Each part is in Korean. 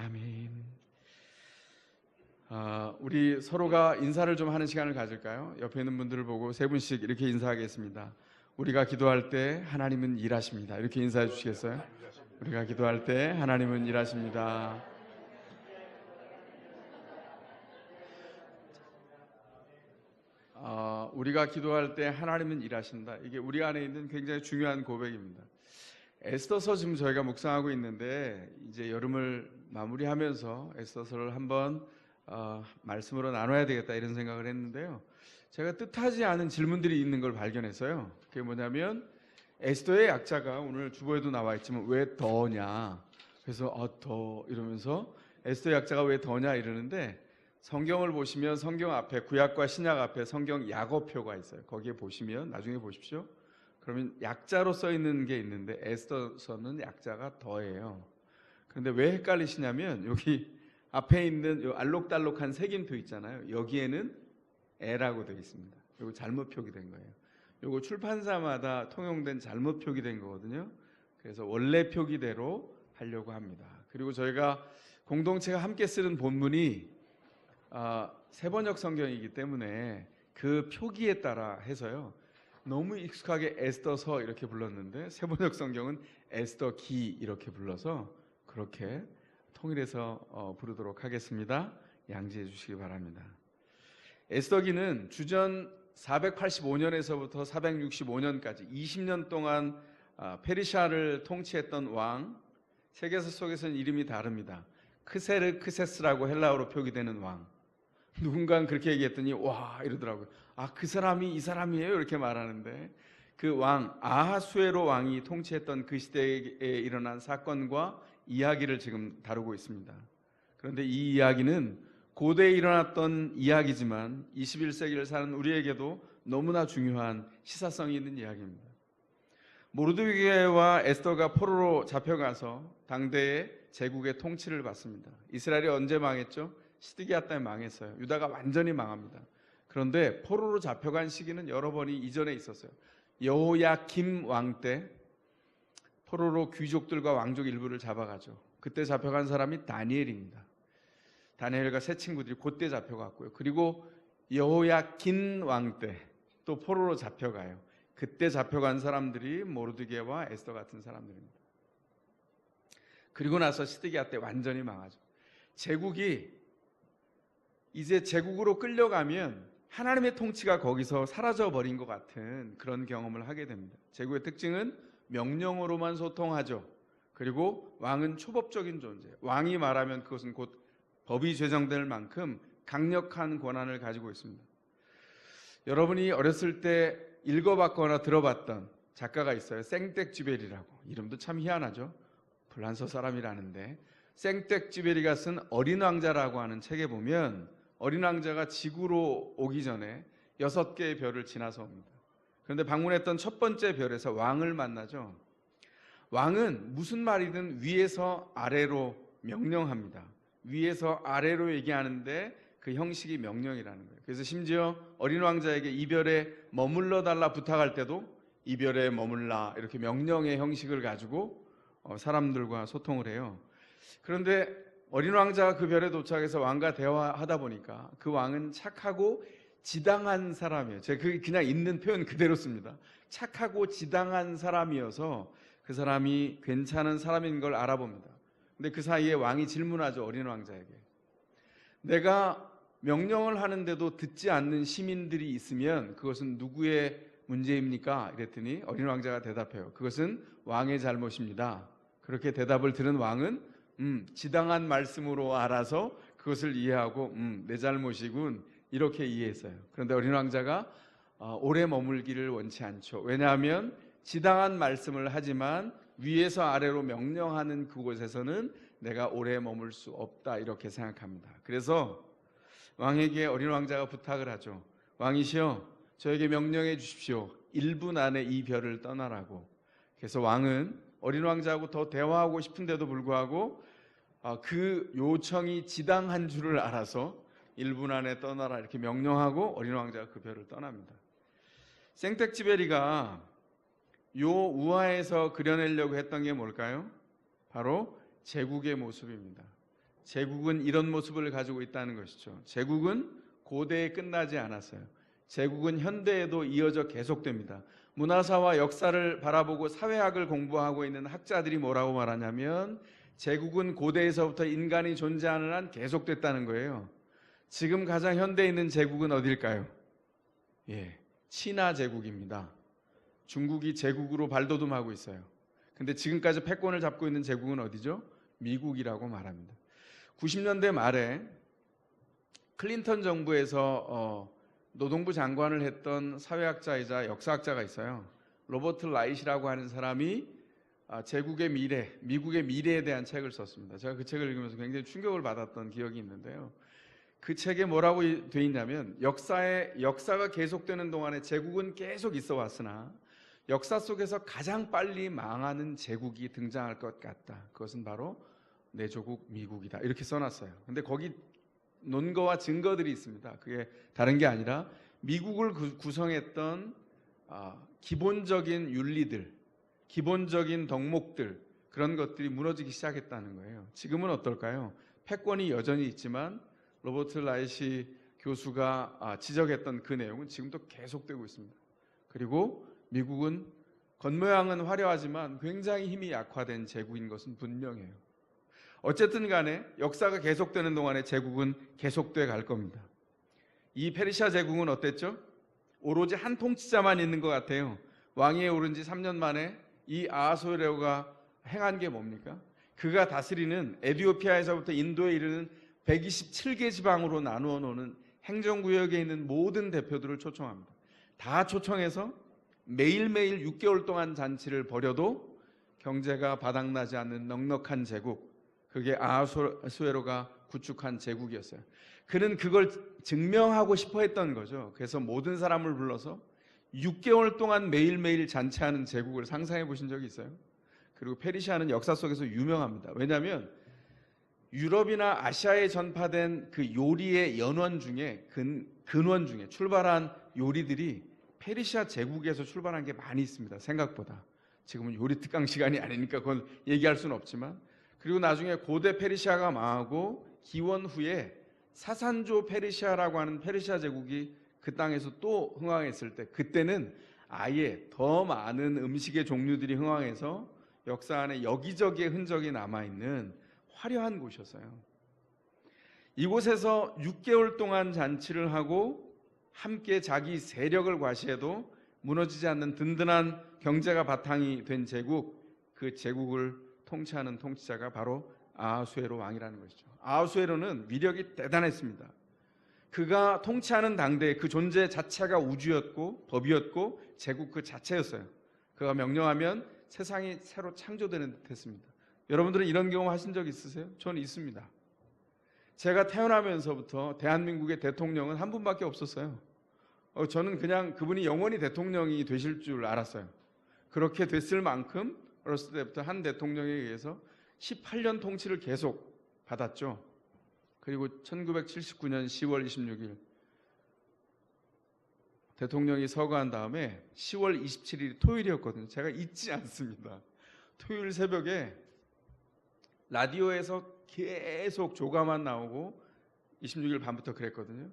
아멘. 우리 서로가 인사를 좀 하는 시간을 가질까요? 옆에 있는 분들을 보고 세 분씩 이렇게 인사하겠습니다. 우리가 기도할 때 하나님은 일하십니다. 이렇게 인사해 주시겠어요? 우리가 기도할 때 하나님은 일하십니다. 우리가 기도할 때 하나님은 일하신다. 이게 우리 안에 있는 굉장히 중요한 고백입니다. 에스더서 지금 저희가 묵상하고 있는데 이제 여름을 마무리하면서 에스더서를 한번 말씀으로 나눠야 되겠다 이런 생각을 했는데요. 제가 뜻하지 않은 질문들이 있는 걸 발견했어요. 그게 뭐냐면 에스더의 약자가 오늘 주보에도 나와 있지만 왜 더냐? 그래서 더 이러면서 에스더 약자가 왜 더냐 이러는데 성경을 보시면 성경 앞에 구약과 신약 앞에 성경 약어표가 있어요. 거기에 보시면 나중에 보십시오. 그러면 약자로 써 있는 게 있는데 에스더서는 약자가 더예요. 그런데 왜 헷갈리시냐면 여기 앞에 있는 요 알록달록한 색인표 있잖아요. 여기에는 에라고 되어 있습니다. 이거 잘못 표기된 거예요. 이거 출판사마다 통용된 잘못 표기된 거거든요. 그래서 원래 표기대로 하려고 합니다. 그리고 저희가 공동체가 함께 쓰는 본문이 세번역 성경이기 때문에 그 표기에 따라 해서요. 너무 익숙하게 에스더서 이렇게 불렀는데 세번역 성경은 에스더기 이렇게 불러서 그렇게 통일해서 부르도록 하겠습니다. 양지해 주시기 바랍니다. 에스더기는 주전 485년에서부터 465년까지 20년 동안 페르시아를 통치했던 왕, 세계사 속에서는 이름이 다릅니다. 크세르크세스라고 헬라어로 표기되는 왕. 누군가는 그렇게 얘기했더니 와 이러더라고요. 그 사람이 이 사람이에요 이렇게 말하는데 그 왕 아하수에로 왕이 통치했던 그 시대에 일어난 사건과 이야기를 지금 다루고 있습니다. 그런데 이 이야기는 고대에 일어났던 이야기지만 21세기를 사는 우리에게도 너무나 중요한 시사성이 있는 이야기입니다. 모르드게와 에스더가 포로로 잡혀가서 당대의 제국의 통치를 받습니다. 이스라엘이 언제 망했죠? 시드기야 때 망했어요. 유다가 완전히 망합니다. 그런데 포로로 잡혀간 시기는 여러 번이 이전에 있었어요. 여호야김 왕 때 포로로 귀족들과 왕족 일부를 잡아가죠. 그때 잡혀간 사람이 다니엘입니다. 다니엘과 세 친구들이 그때 잡혀갔고요. 그리고 여호야긴 왕 때 또 포로로 잡혀가요. 그때 잡혀간 사람들이 모르드게와 에스더 같은 사람들입니다. 그리고 나서 시드기야 때 완전히 망하죠. 제국이 이제 제국으로 끌려가면 하나님의 통치가 거기서 사라져버린 것 같은 그런 경험을 하게 됩니다. 제국의 특징은 명령으로만 소통하죠. 그리고 왕은 초법적인 존재예요. 왕이 말하면 그것은 곧 법이 제정될 만큼 강력한 권한을 가지고 있습니다. 여러분이 어렸을 때 읽어봤거나 들어봤던 작가가 있어요. 생텍쥐베리라고. 이름도 참 희한하죠. 불란서 사람이라는데 생텍쥐베리가 쓴 어린 왕자라고 하는 책에 보면 어린 왕자가 지구로 오기 전에 6개의 별을 지나서 옵니다. 그런데 방문했던 첫 번째 별에서 왕을 만나죠. 왕은 무슨 말이든 위에서 아래로 명령합니다. 위에서 아래로 얘기하는데 그 형식이 명령이라는 거예요. 그래서 심지어 어린 왕자에게 이 별에 머물러 달라 부탁할 때도 이 별에 머물라 이렇게 명령의 형식을 가지고 사람들과 소통을 해요. 그런데 어린 왕자가 그 별에 도착해서 왕과 대화하다 보니까 그 왕은 착하고 지당한 사람이에요. 제가 그냥 있는 표현 그대로 씁니다. 착하고 지당한 사람이어서 그 사람이 괜찮은 사람인 걸 알아봅니다. 근데 그 사이에 왕이 질문하죠. 어린 왕자에게. 내가 명령을 하는데도 듣지 않는 시민들이 있으면 그것은 누구의 문제입니까? 이랬더니 어린 왕자가 대답해요. 그것은 왕의 잘못입니다. 그렇게 대답을 들은 왕은 지당한 말씀으로 알아서 그것을 이해하고 내 잘못이군 이렇게 이해했어요. 그런데 어린 왕자가 오래 머물기를 원치 않죠. 왜냐하면 지당한 말씀을 하지만 위에서 아래로 명령하는 그곳에서는 내가 오래 머물 수 없다 이렇게 생각합니다. 그래서 왕에게 어린 왕자가 부탁을 하죠. 왕이시여 저에게 명령해 주십시오. 1분 안에 이 별을 떠나라고. 그래서 왕은 어린 왕자하고 더 대화하고 싶은데도 불구하고 그 요청이 지당한 줄을 알아서 1분 안에 떠나라 이렇게 명령하고 어린 왕자가 그 별을 떠납니다. 생텍쥐베리가 요 우화에서 그려내려고 했던 게 뭘까요? 바로 제국의 모습입니다. 제국은 이런 모습을 가지고 있다는 것이죠. 제국은 고대에 끝나지 않았어요. 제국은 현대에도 이어져 계속됩니다. 문화사와 역사를 바라보고 사회학을 공부하고 있는 학자들이 뭐라고 말하냐면 제국은 고대에서부터 인간이 존재하는 한 계속됐다는 거예요. 지금 가장 현대에 있는 제국은 어딜까요? 친화 제국입니다. 중국이 제국으로 발돋움하고 있어요. 근데 지금까지 패권을 잡고 있는 제국은 어디죠? 미국이라고 말합니다. 90년대 말에 클린턴 정부에서 노동부 장관을 했던 사회학자이자 역사학자가 있어요. 로버트 라이시라고 하는 사람이 제국의 미래, 미국의 미래에 대한 책을 썼습니다. 제가 그 책을 읽으면서 굉장히 충격을 받았던 기억이 있는데요. 그 책에 뭐라고 돼 있냐면 역사가 계속되는 동안에 제국은 계속 있어 왔으나 역사 속에서 가장 빨리 망하는 제국이 등장할 것 같다. 그것은 바로 내 조국 미국이다. 이렇게 써놨어요. 근데 거기 논거와 증거들이 있습니다. 그게 다른 게 아니라 미국을 구성했던 기본적인 윤리들, 기본적인 덕목들, 그런 것들이 무너지기 시작했다는 거예요. 지금은 어떨까요? 패권이 여전히 있지만 로버트 라이시 교수가 지적했던 그 내용은 지금도 계속되고 있습니다. 그리고 미국은 겉모양은 화려하지만 굉장히 힘이 약화된 제국인 것은 분명해요. 어쨌든 간에 역사가 계속되는 동안에 제국은 계속돼 갈 겁니다. 이 페르시아 제국은 어땠죠? 오로지 한 통치자만 있는 것 같아요. 왕위에 오른 지 3년 만에 이 아하수에로가 행한 게 뭡니까? 그가 다스리는 에티오피아에서부터 인도에 이르는 127개 지방으로 나누어 놓는 행정구역에 있는 모든 대표들을 초청합니다. 다 초청해서 매일매일 6개월 동안 잔치를 벌여도 경제가 바닥나지 않는 넉넉한 제국, 그게 아하수에로가 구축한 제국이었어요. 그는 그걸 증명하고 싶어 했던 거죠. 그래서 모든 사람을 불러서 6개월 동안 매일매일 잔치하는 제국을 상상해 보신 적이 있어요? 그리고 페르시아는 역사 속에서 유명합니다. 왜냐하면 유럽이나 아시아에 전파된 그 요리의 연원 중에 근원 중에 출발한 요리들이 페르시아 제국에서 출발한 게 많이 있습니다. 생각보다. 지금은 요리 특강 시간이 아니니까 그건 얘기할 수는 없지만, 그리고 나중에 고대 페르시아가 망하고 기원 후에 사산조 페르시아라고 하는 페르시아 제국이 그 땅에서 또 흥왕했을 때, 그때는 아예 더 많은 음식의 종류들이 흥왕해서 역사 안에 여기저기에 흔적이 남아있는 화려한 곳이었어요. 이곳에서 6개월 동안 잔치를 하고 함께 자기 세력을 과시해도 무너지지 않는 든든한 경제가 바탕이 된 제국, 그 제국을 통치하는 통치자가 바로 아하수에로 왕이라는 것이죠. 아하수에로는 위력이 대단했습니다. 그가 통치하는 당대에 그 존재 자체가 우주였고 법이었고 제국 그 자체였어요. 그가 명령하면 세상이 새로 창조되는 듯 했습니다. 여러분들은 이런 경험 하신 적 있으세요? 저는 있습니다. 제가 태어나면서부터 대한민국의 대통령은 한 분밖에 없었어요. 저는 그냥 그분이 영원히 대통령이 되실 줄 알았어요. 그렇게 됐을 만큼 어렸을 때부터 한 대통령에 의해서 18년 통치를 계속 받았죠. 그리고 1979년 10월 26일 대통령이 서거한 다음에 10월 27일이 토요일이었거든요. 제가 잊지 않습니다. 토요일 새벽에 라디오에서 계속 조가만 나오고 26일 밤부터 그랬거든요.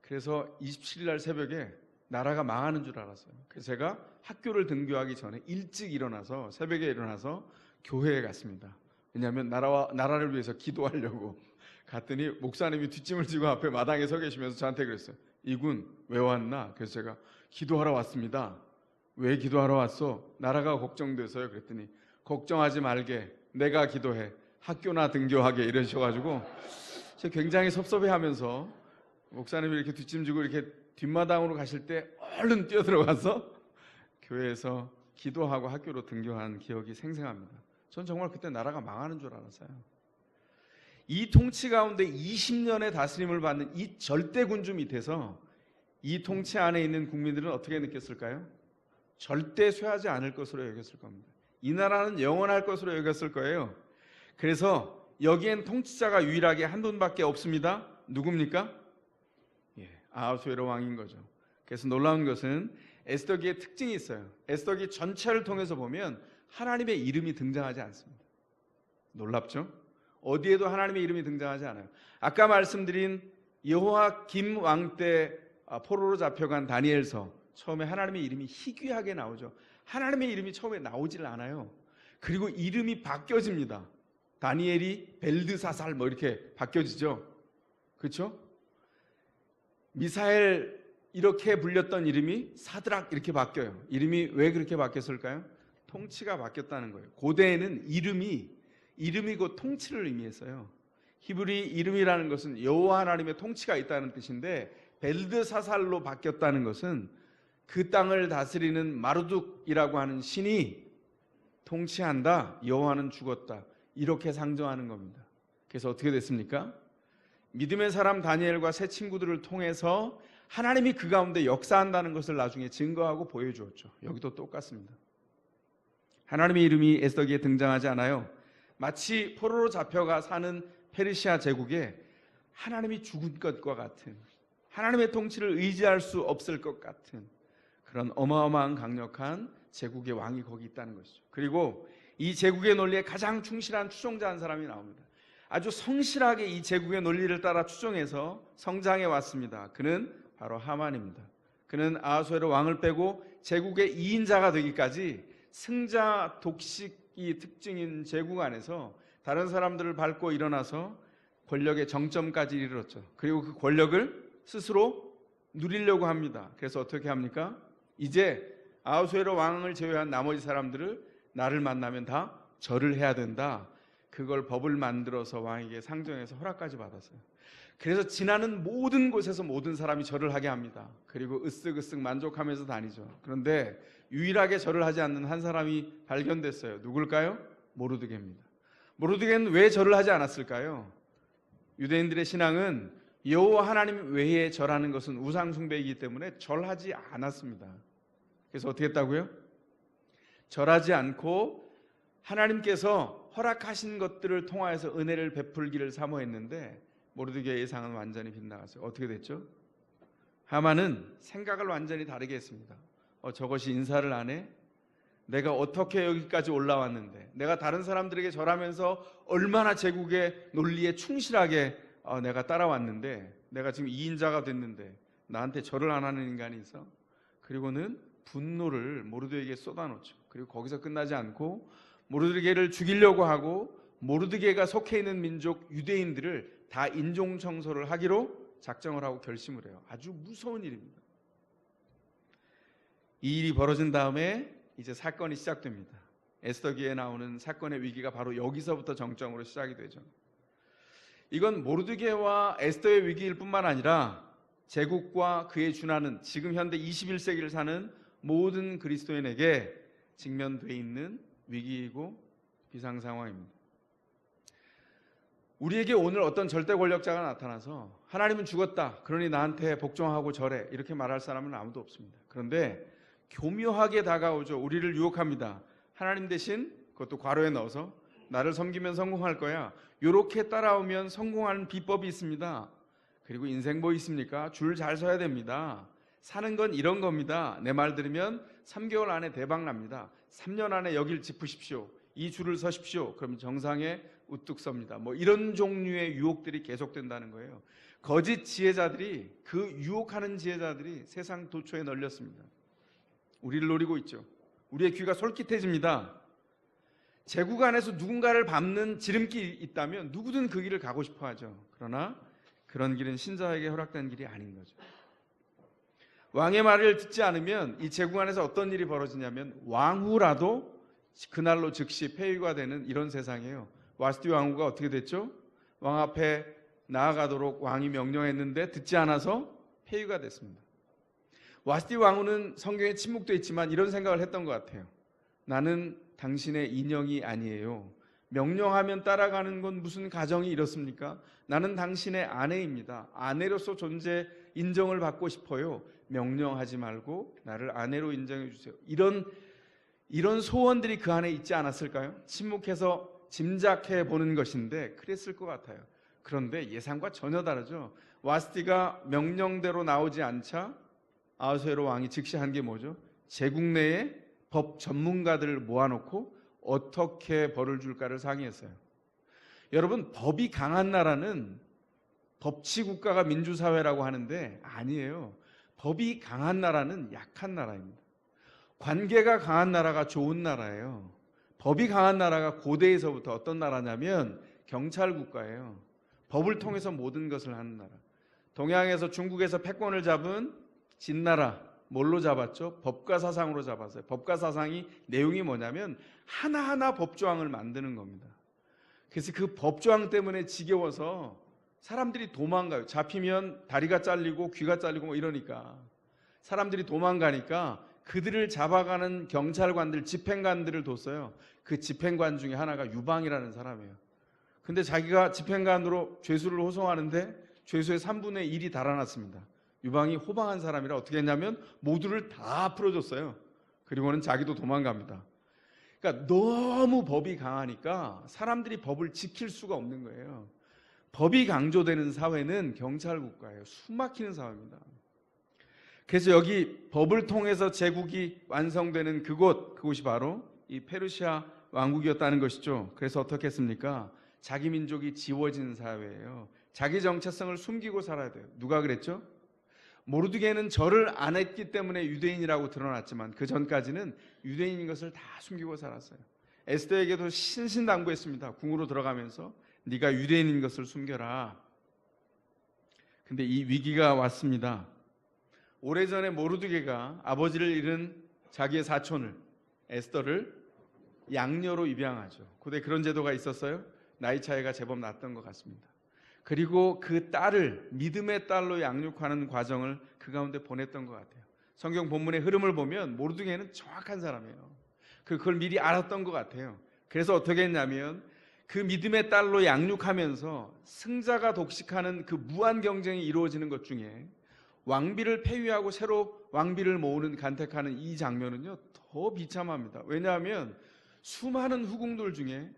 그래서 27일 날 새벽에 나라가 망하는 줄 알았어요. 그래서 제가 학교를 등교하기 전에 일찍 일어나서 새벽에 일어나서 교회에 갔습니다. 왜냐하면 나라를 위해서 기도하려고 갔더니 목사님이 뒷짐을 지고 앞에 마당에 서 계시면서 저한테 그랬어요. 이군 왜 왔나? 그래서 제가 기도하러 왔습니다. 왜 기도하러 왔어? 나라가 걱정돼서요. 그랬더니 걱정하지 말게, 내가 기도해, 학교나 등교하게, 이러셔가지고 제가 굉장히 섭섭해하면서 목사님이 이렇게 뒷짐 지고 이렇게 뒷마당으로 가실 때 얼른 뛰어들어가서 교회에서 기도하고 학교로 등교한 기억이 생생합니다. 전 정말 그때 나라가 망하는 줄 알았어요. 이 통치 가운데 20년의 다스림을 받는 이 절대군주 밑에서 이 통치 안에 있는 국민들은 어떻게 느꼈을까요? 절대 쇠하지 않을 것으로 여겼을 겁니다. 이 나라는 영원할 것으로 여겼을 거예요. 그래서 여기엔 통치자가 유일하게 한 분밖에 없습니다. 누굽니까? 아하수에로 왕인 거죠. 그래서 놀라운 것은 에스더기의 특징이 있어요. 에스더기 전체를 통해서 보면 하나님의 이름이 등장하지 않습니다. 놀랍죠? 어디에도 하나님의 이름이 등장하지 않아요. 아까 말씀드린 여호와김 왕 때 포로로 잡혀간 다니엘서, 처음에 하나님의 이름이 희귀하게 나오죠. 하나님의 이름이 처음에 나오질 않아요. 그리고 이름이 바뀌어집니다. 다니엘이 벨드사살 뭐 이렇게 바뀌어지죠. 그렇죠? 미사엘 이렇게 불렸던 이름이 사드락 이렇게 바뀌어요. 이름이 왜 그렇게 바뀌었을까요? 통치가 바뀌었다는 거예요. 고대에는 이름이 곧 통치를 의미했어요. 히브리 이름이라는 것은 여호와 하나님의 통치가 있다는 뜻인데, 벨드사살로 바뀌었다는 것은 그 땅을 다스리는 마르둑이라고 하는 신이 통치한다, 여호와는 죽었다, 이렇게 상정하는 겁니다. 그래서 어떻게 됐습니까? 믿음의 사람 다니엘과 새 친구들을 통해서 하나님이 그 가운데 역사한다는 것을 나중에 증거하고 보여주었죠. 여기도 똑같습니다. 하나님의 이름이 에스더기에 등장하지 않아요. 마치 포로로 잡혀가 사는 페르시아 제국에 하나님이 죽은 것과 같은, 하나님의 통치를 의지할 수 없을 것 같은 그런 어마어마한 강력한 제국의 왕이 거기 있다는 것이죠. 그리고 이 제국의 논리에 가장 충실한 추종자 한 사람이 나옵니다. 아주 성실하게 이 제국의 논리를 따라 추종해서 성장해 왔습니다. 그는 바로 하만입니다. 그는 아하수에로 왕을 빼고 제국의 2인자가 되기까지 승자 독식이 특징인 제국 안에서 다른 사람들을 밟고 일어나서 권력의 정점까지 이르렀죠. 그리고 그 권력을 스스로 누리려고 합니다. 그래서 어떻게 합니까? 이제 아하수에로 왕을 제외한 나머지 사람들을 나를 만나면 다 절을 해야 된다. 그걸 법을 만들어서 왕에게 상정해서 허락까지 받았어요. 그래서 지나는 모든 곳에서 모든 사람이 절을 하게 합니다. 그리고 으쓱으쓱 만족하면서 다니죠. 그런데 유일하게 절을 하지 않는 한 사람이 발견됐어요. 누굴까요? 모르드게입니다. 모르드게는 왜 절을 하지 않았을까요? 유대인들의 신앙은 여호와 하나님 외에 절하는 것은 우상 숭배이기 때문에 절하지 않았습니다. 그래서 어떻게 했다고요? 절하지 않고 하나님께서 허락하신 것들을 통하여서 은혜를 베풀기를 사모했는데, 모르드게의 예상은 완전히 빗나갔어요. 어떻게 됐죠? 하만은 생각을 완전히 다르게 했습니다. 저것이 인사를 안 해? 내가 어떻게 여기까지 올라왔는데, 내가 다른 사람들에게 절하면서 얼마나 제국의 논리에 충실하게 내가 따라왔는데, 내가 지금 2인자가 됐는데 나한테 절을 안 하는 인간이 있어? 그리고는 분노를 모르드게에게 쏟아놓죠. 그리고 거기서 끝나지 않고 모르드게를 죽이려고 하고, 모르드게가 속해 있는 민족 유대인들을 다 인종 청소를 하기로 작정을 하고 결심을 해요. 아주 무서운 일입니다. 이 일이 벌어진 다음에 이제 사건이 시작됩니다. 에스더기에 나오는 사건의 위기가 바로 여기서부터 정점으로 시작이 되죠. 이건 모르드게와 에스더의 위기일 뿐만 아니라 제국과 그에 준하는 지금 현대 21세기를 사는 모든 그리스도인에게 직면되어 있는 위기이고 비상 상황입니다. 우리에게 오늘 어떤 절대 권력자가 나타나서 하나님은 죽었다, 그러니 나한테 복종하고 절해, 이렇게 말할 사람은 아무도 없습니다. 그런데 교묘하게 다가오죠. 우리를 유혹합니다. 하나님 대신, 그것도 괄호에 넣어서, 나를 섬기면 성공할 거야, 이렇게 따라오면 성공하는 비법이 있습니다. 그리고 인생 뭐 있습니까? 줄 잘 서야 됩니다. 사는 건 이런 겁니다. 내 말 들으면 3개월 안에 대박 납니다. 3년 안에 여길 짚으십시오. 이 줄을 서십시오. 그럼 정상에 우뚝 섭니다. 뭐 이런 종류의 유혹들이 계속된다는 거예요. 거짓 지혜자들이, 그 유혹하는 지혜자들이 세상 도처에 널렸습니다. 우리를 노리고 있죠. 우리의 귀가 솔깃해집니다. 제국 안에서 누군가를 밟는 지름길이 있다면 누구든 그 길을 가고 싶어 하죠. 그러나 그런 길은 신자에게 허락된 길이 아닌 거죠. 왕의 말을 듣지 않으면 이 제국 안에서 어떤 일이 벌어지냐면 왕후라도 그날로 즉시 폐위가 되는 이런 세상이에요. 와스티 왕후가 어떻게 됐죠? 왕 앞에 나아가도록 왕이 명령했는데 듣지 않아서 폐위가 됐습니다. 와스티 왕후는 성경에 침묵되어 있지만 이런 생각을 했던 것 같아요. 나는 당신의 인형이 아니에요. 명령하면 따라가는 건 무슨 가정이 이렇습니까? 나는 당신의 아내입니다. 아내로서 존재 인정을 받고 싶어요. 명령하지 말고 나를 아내로 인정해 주세요. 이런 소원들이 그 안에 있지 않았을까요? 침묵해서 짐작해 보는 것인데 그랬을 것 같아요. 그런데 예상과 전혀 다르죠. 와스티가 명령대로 나오지 않자 아하수에로 왕이 즉시 한 게 뭐죠? 제국 내에 법 전문가들을 모아놓고 어떻게 벌을 줄까를 상의했어요. 여러분, 법이 강한 나라는 법치 국가가 민주사회라고 하는데 아니에요. 법이 강한 나라는 약한 나라입니다. 관계가 강한 나라가 좋은 나라예요. 법이 강한 나라가 고대에서부터 어떤 나라냐면 경찰 국가예요. 법을 통해서 모든 것을 하는 나라. 동양에서 중국에서 패권을 잡은 진나라 뭘로 잡았죠? 법과 사상으로 잡았어요. 법과 사상이 내용이 뭐냐면 하나하나 법조항을 만드는 겁니다. 그래서 그 법조항 때문에 지겨워서 사람들이 도망가요. 잡히면 다리가 잘리고 귀가 잘리고 뭐 이러니까 사람들이 도망가니까 그들을 잡아가는 경찰관들, 집행관들을 뒀어요. 그 집행관 중에 하나가 유방이라는 사람이에요. 근데 자기가 집행관으로 죄수를 호송하는데 죄수의 3분의 1이 달아났습니다. 유방이 호방한 사람이라 어떻게 했냐면 모두를 다 풀어줬어요. 그리고는 자기도 도망갑니다. 그러니까 너무 법이 강하니까 사람들이 법을 지킬 수가 없는 거예요. 법이 강조되는 사회는 경찰 국가예요. 숨막히는 사회입니다. 그래서 여기 법을 통해서 제국이 완성되는 그곳이 바로 이 페르시아 왕국이었다는 것이죠. 그래서 어떻게 했습니까? 자기 민족이 지워지는 사회예요. 자기 정체성을 숨기고 살아야 돼요. 누가 그랬죠? 모르드게는 절을 안 했기 때문에 유대인이라고 드러났지만 그 전까지는 유대인인 것을 다 숨기고 살았어요. 에스더에게도 신신당부했습니다. 궁으로 들어가면서 네가 유대인인 것을 숨겨라. 근데 이 위기가 왔습니다. 오래전에 모르드게가 아버지를 잃은 자기의 사촌을 에스더를 양녀로 입양하죠. 고대 그런 제도가 있었어요. 나이 차이가 제법 났던 것 같습니다. 그리고 그 딸을 믿음의 딸로 양육하는 과정을 그 가운데 보냈던 것 같아요. 성경 본문의 흐름을 보면 모르드게는 정확한 사람이에요. 그걸 미리 알았던 것 같아요. 그래서 어떻게 했냐면 그 믿음의 딸로 양육하면서 승자가 독식하는 그 무한 경쟁이 이루어지는 것 중에 왕비를 폐위하고 새로 왕비를 모으는 간택하는 이 장면은요 더 비참합니다. 왜냐하면 수많은 후궁들 중에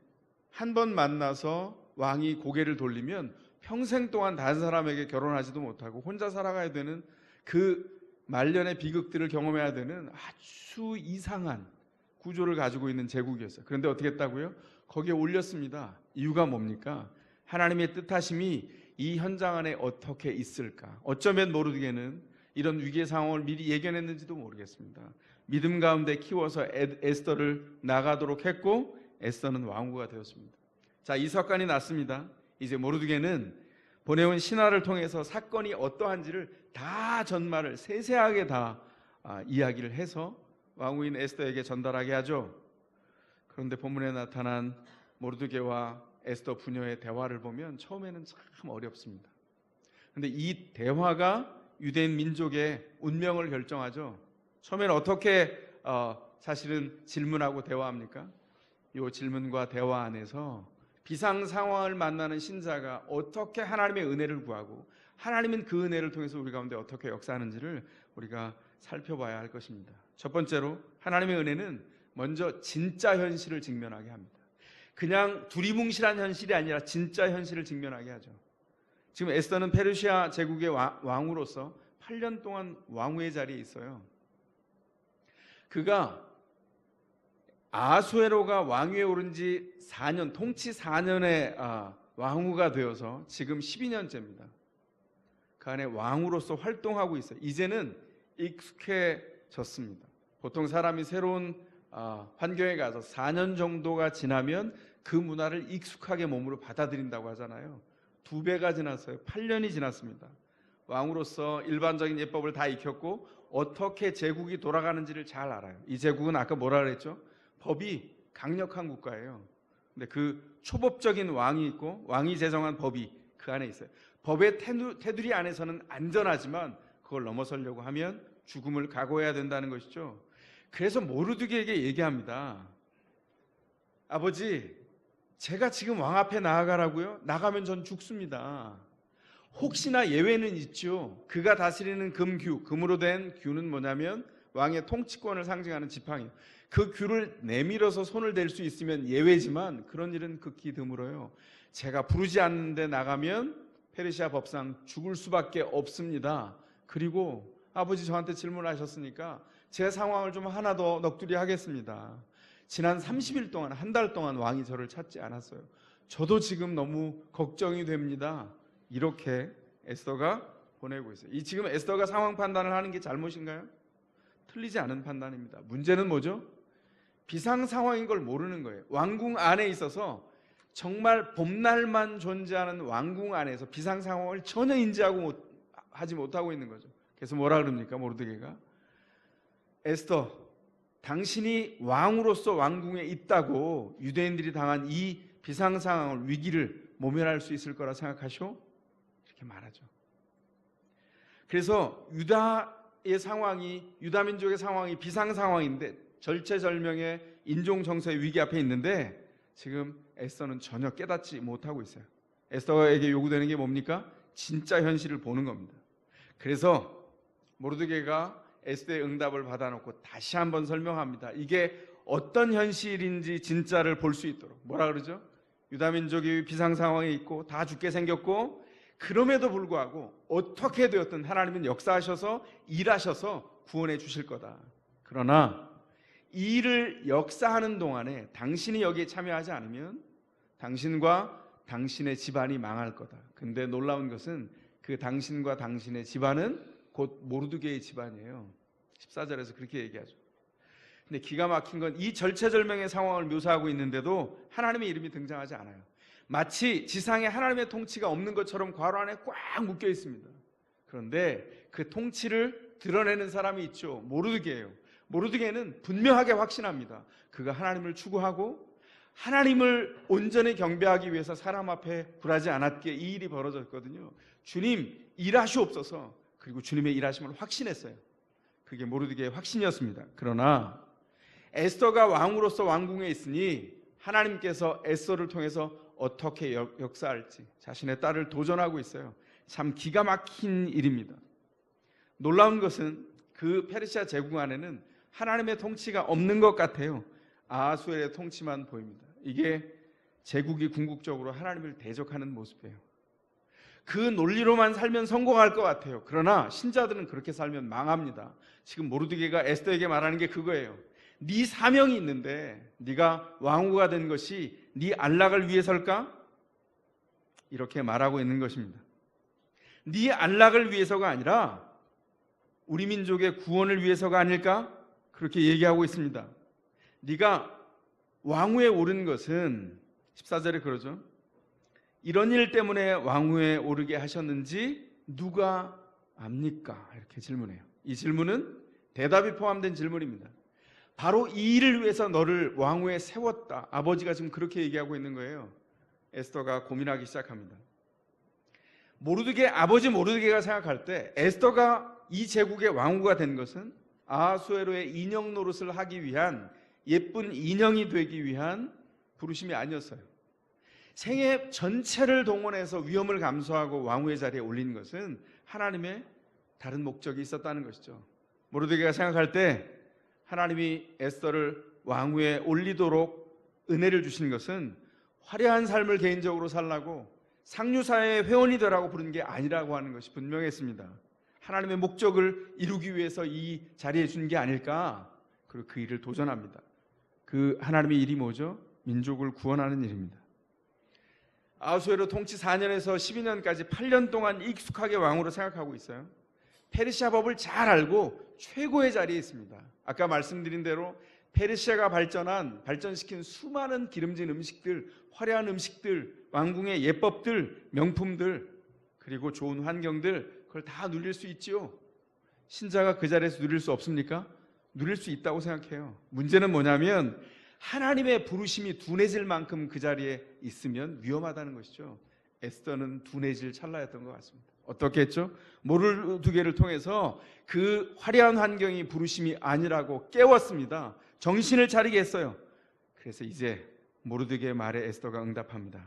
한 번 만나서 왕이 고개를 돌리면 평생 동안 다른 사람에게 결혼하지도 못하고 혼자 살아가야 되는 그 말년의 비극들을 경험해야 되는 아주 이상한 구조를 가지고 있는 제국이었어요. 그런데 어떻게 했다고요? 거기에 올렸습니다. 이유가 뭡니까? 하나님의 뜻하심이 이 현장 안에 어떻게 있을까? 어쩌면 모르드게는 이런 위기의 상황을 미리 예견했는지도 모르겠습니다. 믿음 가운데 키워서 에스더를 나가도록 했고 에스더는 왕후가 되었습니다. 자, 이 사건이 났습니다. 이제 모르드게는 보내온 신하를 통해서 사건이 어떠한지를 다 전말을 세세하게 다 이야기를 해서 왕후인 에스더에게 전달하게 하죠. 그런데 본문에 나타난 모르드게와 에스더 부녀의 대화를 보면 처음에는 참 어렵습니다. 그런데 이 대화가 유대인 민족의 운명을 결정하죠. 처음에는 어떻게 사실은 질문하고 대화합니까? 이 질문과 대화 안에서 비상 상황을 만나는 신자가 어떻게 하나님의 은혜를 구하고 하나님은 그 은혜를 통해서 우리 가운데 어떻게 역사하는지를 우리가 살펴봐야 할 것입니다. 첫 번째로 하나님의 은혜는 먼저 진짜 현실을 직면하게 합니다. 그냥 두리뭉실한 현실이 아니라 진짜 현실을 직면하게 하죠. 지금 에스더는 페르시아 제국의 왕으로서 8년 동안 왕후의 자리에 있어요. 그가 아하수에로가 왕위에 오른 지 4년, 통치 4년의 왕후가 되어서 지금 12년째입니다. 그 안에 왕으로서 활동하고 있어요. 이제는 익숙해졌습니다. 보통 사람이 새로운 환경에 가서 4년 정도가 지나면 그 문화를 익숙하게 몸으로 받아들인다고 하잖아요. 2배가 지났어요. 8년이 지났습니다. 왕으로서 일반적인 예법을 다 익혔고 어떻게 제국이 돌아가는지를 잘 알아요. 이 제국은 아까 뭐라 그랬죠? 법이 강력한 국가예요. 근데 그 초법적인 왕이 있고 왕이 제정한 법이 그 안에 있어요. 법의 테두리 안에서는 안전하지만 그걸 넘어서려고 하면 죽음을 각오해야 된다는 것이죠. 그래서 모르드게에게 얘기합니다. 아버지, 제가 지금 왕 앞에 나아가라고요? 나가면 전 죽습니다. 혹시나 예외는 있죠. 그가 다스리는 금규, 금으로 된 규는 뭐냐면 왕의 통치권을 상징하는 지팡이에요. 그 규를 내밀어서 손을 댈 수 있으면 예외지만 그런 일은 극히 드물어요. 제가 부르지 않는데 나가면 페르시아 법상 죽을 수밖에 없습니다. 그리고 아버지 저한테 질문하셨으니까 제 상황을 좀 하나 더 넋두리 하겠습니다. 지난 30일 동안, 한 달 동안 왕이 저를 찾지 않았어요. 저도 지금 너무 걱정이 됩니다. 이렇게 에스더가 보내고 있어요. 이 지금 에스더가 상황 판단을 하는 게 잘못인가요? 틀리지 않은 판단입니다. 문제는 뭐죠? 비상 상황인 걸 모르는 거예요. 왕궁 안에 있어서 정말 봄날만 존재하는 왕궁 안에서 비상 상황을 전혀 하지 못하고 있는 거죠. 그래서 뭐라 그럽니까? 모르드게가 에스더, 당신이 왕으로서 왕궁에 있다고 유대인들이 당한 이 비상 상황을, 위기를 모면할 수 있을 거라 생각하시오? 이렇게 말하죠. 그래서 유다의 상황이, 유다 민족의 상황이 비상 상황인데 절체절명의 인종 정서의 위기 앞에 있는데 지금 에스더는 전혀 깨닫지 못하고 있어요. 에스더에게 요구되는 게 뭡니까? 진짜 현실을 보는 겁니다. 그래서 모르드게가 에스더의 응답을 받아놓고 다시 한번 설명합니다. 이게 어떤 현실인지 진짜를 볼 수 있도록. 뭐라 그러죠? 유다 민족이 비상 상황에 있고 다 죽게 생겼고, 그럼에도 불구하고 어떻게 되었든 하나님은 역사하셔서 일하셔서 구원해 주실 거다. 그러나 이 일을 역사하는 동안에 당신이 여기에 참여하지 않으면 당신과 당신의 집안이 망할 거다. 근데 놀라운 것은 그 당신과 당신의 집안은 곧 모르드게의 집안이에요. 14절에서 그렇게 얘기하죠. 근데 기가 막힌 건 이 절체절명의 상황을 묘사하고 있는데도 하나님의 이름이 등장하지 않아요. 마치 지상에 하나님의 통치가 없는 것처럼 괄호 안에 꽉 묶여 있습니다. 그런데 그 통치를 드러내는 사람이 있죠. 모르드게예요. 모르드게는 분명하게 확신합니다. 그가 하나님을 추구하고 하나님을 온전히 경배하기 위해서 사람 앞에 굴하지 않았기에 이 일이 벌어졌거든요. 주님 일하시옵소서. 그리고 주님의 일하심을 확신했어요. 그게 모르드게의 확신이었습니다. 그러나 에스더가 왕으로서 왕궁에 있으니 하나님께서 에스더를 통해서 어떻게 역사할지 자신의 딸을 도전하고 있어요. 참 기가 막힌 일입니다. 놀라운 것은 그 페르시아 제국 안에는 하나님의 통치가 없는 것 같아요. 아하수엘의 통치만 보입니다. 이게 제국이 궁극적으로 하나님을 대적하는 모습이에요. 그 논리로만 살면 성공할 것 같아요. 그러나 신자들은 그렇게 살면 망합니다. 지금 모르드게가 에스더에게 말하는 게 그거예요. 네 사명이 있는데 네가 왕후가 된 것이 네 안락을 위해서일까? 이렇게 말하고 있는 것입니다. 네 안락을 위해서가 아니라 우리 민족의 구원을 위해서가 아닐까? 그렇게 얘기하고 있습니다. 네가 왕후에 오른 것은 14절에 그러죠. 이런 일 때문에 왕후에 오르게 하셨는지 누가 압니까? 이렇게 질문해요. 이 질문은 대답이 포함된 질문입니다. 바로 이 일을 위해서 너를 왕후에 세웠다. 아버지가 지금 그렇게 얘기하고 있는 거예요. 에스더가 고민하기 시작합니다. 모르드게, 아버지 모르드게가 생각할 때 에스더가 이 제국의 왕후가 된 것은 아하수에로의 인형 노릇을 하기 위한, 예쁜 인형이 되기 위한 부르심이 아니었어요. 생애 전체를 동원해서 위험을 감수하고 왕후의 자리에 올린 것은 하나님의 다른 목적이 있었다는 것이죠. 모르드게가 생각할 때 하나님이 에스더를 왕후에 올리도록 은혜를 주신 것은 화려한 삶을 개인적으로 살라고, 상류사회의 회원이 되라고 부른 게 아니라고 하는 것이 분명했습니다. 하나님의 목적을 이루기 위해서 이 자리에 준 게 아닐까. 그리고 그 일을 도전합니다. 그 하나님의 일이 뭐죠? 민족을 구원하는 일입니다. 아하수에로 통치 4년에서 12년까지 8년 동안 익숙하게 왕으로 생각하고 있어요. 페르시아 법을 잘 알고 최고의 자리에 있습니다. 아까 말씀드린 대로 페르시아가 발전시킨 수많은 기름진 음식들, 화려한 음식들, 왕궁의 예법들, 명품들, 그리고 좋은 환경들, 그걸 다 누릴 수 있지요. 신자가 그 자리에서 누릴 수 없습니까? 누릴 수 있다고 생각해요. 문제는 뭐냐면 하나님의 부르심이 둔해질 만큼 그 자리에 있으면 위험하다는 것이죠. 에스더는 둔해질 찰나였던 것 같습니다. 어떻게 했죠? 모르드게를 통해서 그 화려한 환경이 부르심이 아니라고 깨웠습니다. 정신을 차리게 했어요. 그래서 이제 모르드게의 말에 에스더가 응답합니다.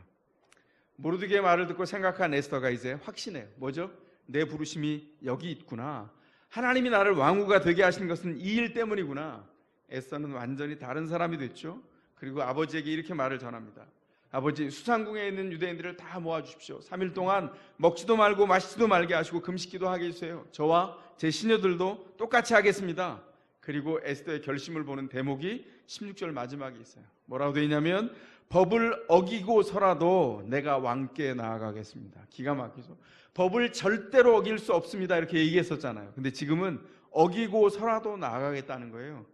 모르드게의 말을 듣고 생각한 에스더가 이제 확신해요. 뭐죠? 내 부르심이 여기 있구나. 하나님이 나를 왕후가 되게 하신 것은 이 일 때문이구나. 에스더는 완전히 다른 사람이 됐죠. 그리고 아버지에게 이렇게 말을 전합니다. 아버지, 수상궁에 있는 유대인들을 다 모아주십시오. 3일 동안 먹지도 말고 마시지도 말게 하시고 금식기도 하게 해주세요. 저와 제 시녀들도 똑같이 하겠습니다. 그리고 에스더의 결심을 보는 대목이 16절 마지막에 있어요. 뭐라고 되어 있냐면 법을 어기고서라도 내가 왕께 나아가겠습니다. 기가 막히죠. 법을 절대로 어길 수 없습니다. 이렇게 얘기했었잖아요. 근데 지금은 어기고서라도 나아가겠다는 거예요.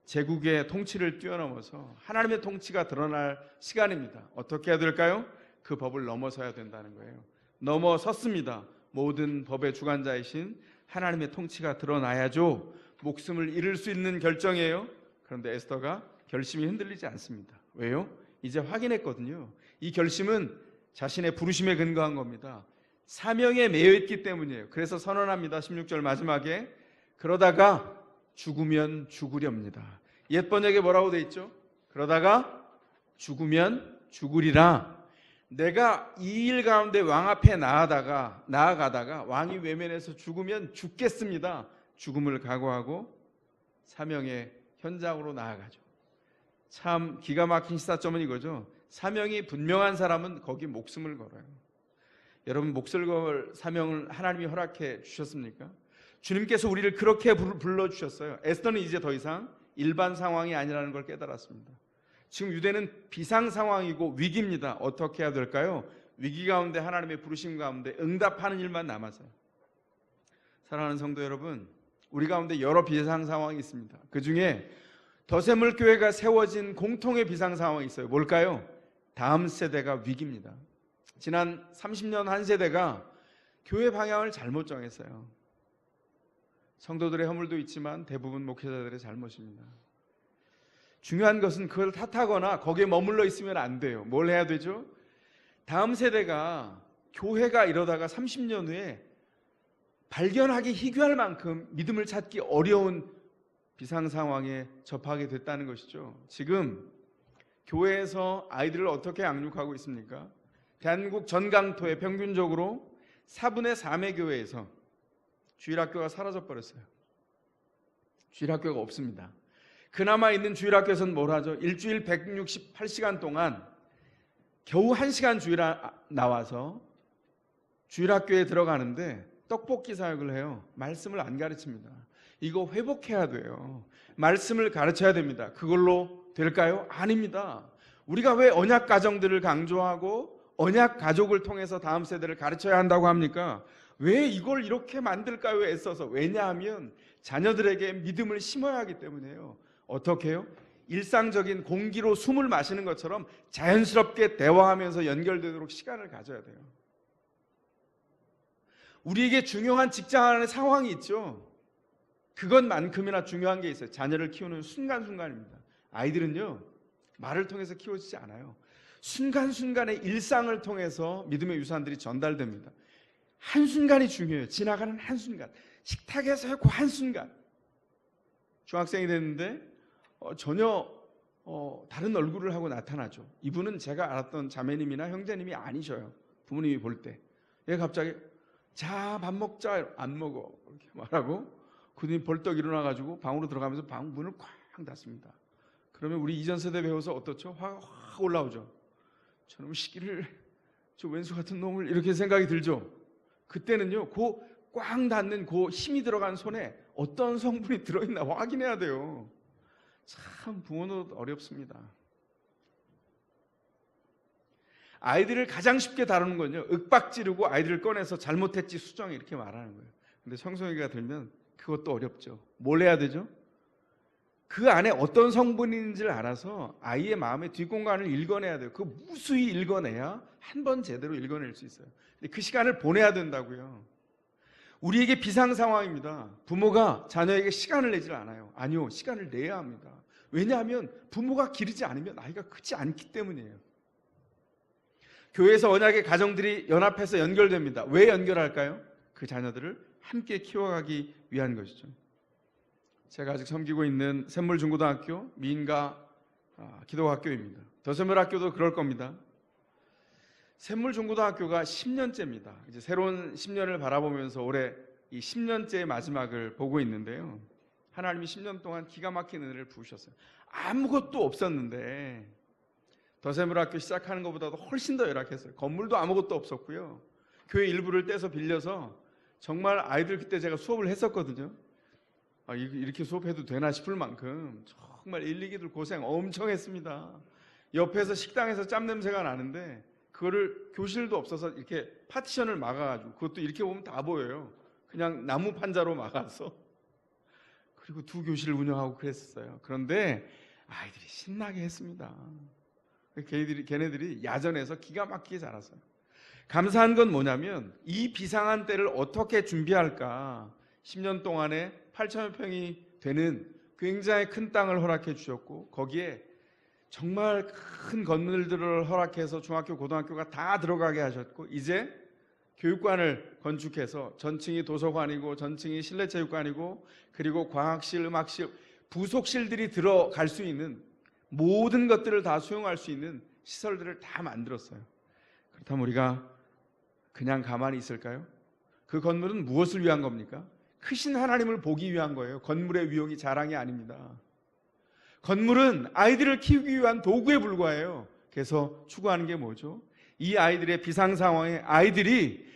제국의 통치를 뛰어넘어서 하나님의 통치가 드러날 시간입니다. 어떻게 해야 될까요? 그 법을 넘어서야 된다는 거예요. 넘어섰습니다. 모든 법의 주관자이신 하나님의 통치가 드러나야죠. 목숨을 잃을 수 있는 결정이에요. 그런데 에스더가 결심이 흔들리지 않습니다. 왜요? 이제 확인했거든요. 이 결심은 자신의 부르심에 근거한 겁니다. 사명에 매여 있기 때문이에요. 그래서 선언합니다. 16절 마지막에 그러다가 죽으면 죽으렵니다. 옛 번역에 뭐라고 돼 있죠? 그러다가 죽으면 죽으리라. 내가 이 일 가운데 왕 앞에 나아가다가 왕이 외면해서 죽으면 죽겠습니다. 죽음을 각오하고 사명의 현장으로 나아가죠. 참 기가 막힌 시사점은 이거죠. 사명이 분명한 사람은 거기 목숨을 걸어요. 여러분, 목숨을 걸 사명을 하나님이 허락해 주셨습니까? 주님께서 우리를 그렇게 불러주셨어요. 에스더는 이제 더 이상 일반 상황이 아니라는 걸 깨달았습니다. 지금 유대는 비상 상황이고 위기입니다. 어떻게 해야 될까요? 위기 가운데 하나님의 부르심 가운데 응답하는 일만 남았어요. 사랑하는 성도 여러분, 우리 가운데 여러 비상 상황이 있습니다. 그 중에 더세물 교회가 세워진 공통의 비상 상황이 있어요. 뭘까요? 다음 세대가 위기입니다. 지난 30년 한 세대가 교회 방향을 잘못 정했어요. 성도들의 허물도 있지만 대부분 목회자들의 잘못입니다. 중요한 것은 그걸 탓하거나 거기에 머물러 있으면 안 돼요. 뭘 해야 되죠? 다음 세대가 교회가 이러다가 30년 후에 발견하기 희귀할 만큼 믿음을 찾기 어려운 비상 상황에 접하게 됐다는 것이죠. 지금 교회에서 아이들을 어떻게 양육하고 있습니까? 대한민국 전강토에 평균적으로 4분의 3의 교회에서 주일학교가 사라져버렸어요. 주일학교가 없습니다. 그나마 있는 주일학교에서는 뭘 하죠? 일주일 168시간 동안 겨우 1시간 나와서 주일학교에 들어가는데 떡볶이 사역을 해요. 말씀을 안 가르칩니다. 이거 회복해야 돼요. 말씀을 가르쳐야 됩니다. 그걸로 될까요? 아닙니다. 우리가 왜 언약 가정들을 강조하고 언약 가족을 통해서 다음 세대를 가르쳐야 한다고 합니까? 왜 이걸 이렇게 만들까요? 애써서. 왜냐하면 자녀들에게 믿음을 심어야 하기 때문에요. 어떻게 해요? 일상적인 공기로 숨을 마시는 것처럼 자연스럽게 대화하면서 연결되도록 시간을 가져야 돼요. 우리에게 중요한 직장 안에 상황이 있죠. 그것만큼이나 중요한 게 있어요. 자녀를 키우는 순간순간입니다. 아이들은요, 말을 통해서 키워지지 않아요. 순간순간의 일상을 통해서 믿음의 유산들이 전달됩니다. 한순간이 중요해요. 지나가는 한순간. 식탁에서의 그 한순간. 중학생이 됐는데 전혀 다른 얼굴을 하고 나타나죠. 이분은 제가 알았던 자매님이나 형제님이 아니셔요. 부모님이 볼 때. 얘가 갑자기 자, 밥 먹자. 안 먹어. 이렇게 말하고 그분이 벌떡 일어나가지고 방으로 들어가면서 방 문을 쾅 닫습니다. 그러면 우리 이전 세대 배워서 어떻죠? 화가 확 올라오죠. 저놈 시기를, 저 왼수 같은 놈을, 이렇게 생각이 들죠. 그때는요, 그 꽝 닫는 그 힘이 들어간 손에 어떤 성분이 들어있나 확인해야 돼요. 참 부모는 어렵습니다. 아이들을 가장 쉽게 다루는 건요, 윽박지르고 아이들을 꺼내서 잘못했지 수정해 이렇게 말하는 거예요. 근데 청소년기가 들면 그것도 어렵죠. 뭘 해야 되죠? 그 안에 어떤 성분인지를 알아서 아이의 마음의 뒷공간을 읽어내야 돼요. 그 무수히 읽어내야 한 번 제대로 읽어낼 수 있어요. 근데 그 시간을 보내야 된다고요. 우리에게 비상 상황입니다. 부모가 자녀에게 시간을 내질 않아요. 아니요, 시간을 내야 합니다. 왜냐하면 부모가 기르지 않으면 아이가 크지 않기 때문이에요. 교회에서 언약의 가정들이 연합해서 연결됩니다. 왜 연결할까요? 그 자녀들을 함께 키워가기 위한 것이죠. 제가 아직 섬기고 있는 샘물중고등학교 미인가 기독학교입니다. 더샘물학교도 그럴 겁니다. 샘물중고등학교가 10년째입니다. 이제 새로운 10년을 바라보면서 올해 이 10년째의 마지막을 보고 있는데요. 하나님이 10년 동안 기가 막힌 은혜를 부으셨어요. 아무것도 없었는데 더샘물학교 시작하는 것보다도 훨씬 더 열악했어요. 건물도 아무것도 없었고요. 교회 일부를 떼서 빌려서 정말 아이들 그때 제가 수업을 했었거든요. 이렇게 수업해도 되나 싶을 만큼 정말 1, 2기들 고생 엄청 했습니다. 옆에서 식당에서 짬 냄새가 나는데 그거를 교실도 없어서 이렇게 파티션을 막아가지고, 그것도 이렇게 보면 다 보여요. 그냥 나무 판자로 막아서. 그리고 두 교실을 운영하고 그랬어요. 그런데 아이들이 신나게 했습니다. 걔네들이 야전에서 기가 막히게 자랐어요. 감사한 건 뭐냐면 이 비상한 때를 어떻게 준비할까, 10년 동안에 8천여 평이 되는 굉장히 큰 땅을 허락해 주셨고, 거기에 정말 큰 건물들을 허락해서 중학교, 고등학교가 다 들어가게 하셨고, 이제 교육관을 건축해서 전층이 도서관이고 전층이 실내체육관이고, 그리고 과학실, 음악실, 부속실들이 들어갈 수 있는 모든 것들을 다 수용할 수 있는 시설들을 다 만들었어요. 그렇다면 우리가 그냥 가만히 있을까요? 그 건물은 무엇을 위한 겁니까? 크신 하나님을 보기 위한 거예요. 건물의 위용이 자랑이 아닙니다. 건물은 아이들을 키우기 위한 도구에 불과해요. 그래서 추구하는 게 뭐죠? 이 아이들의 비상 상황에 아이들이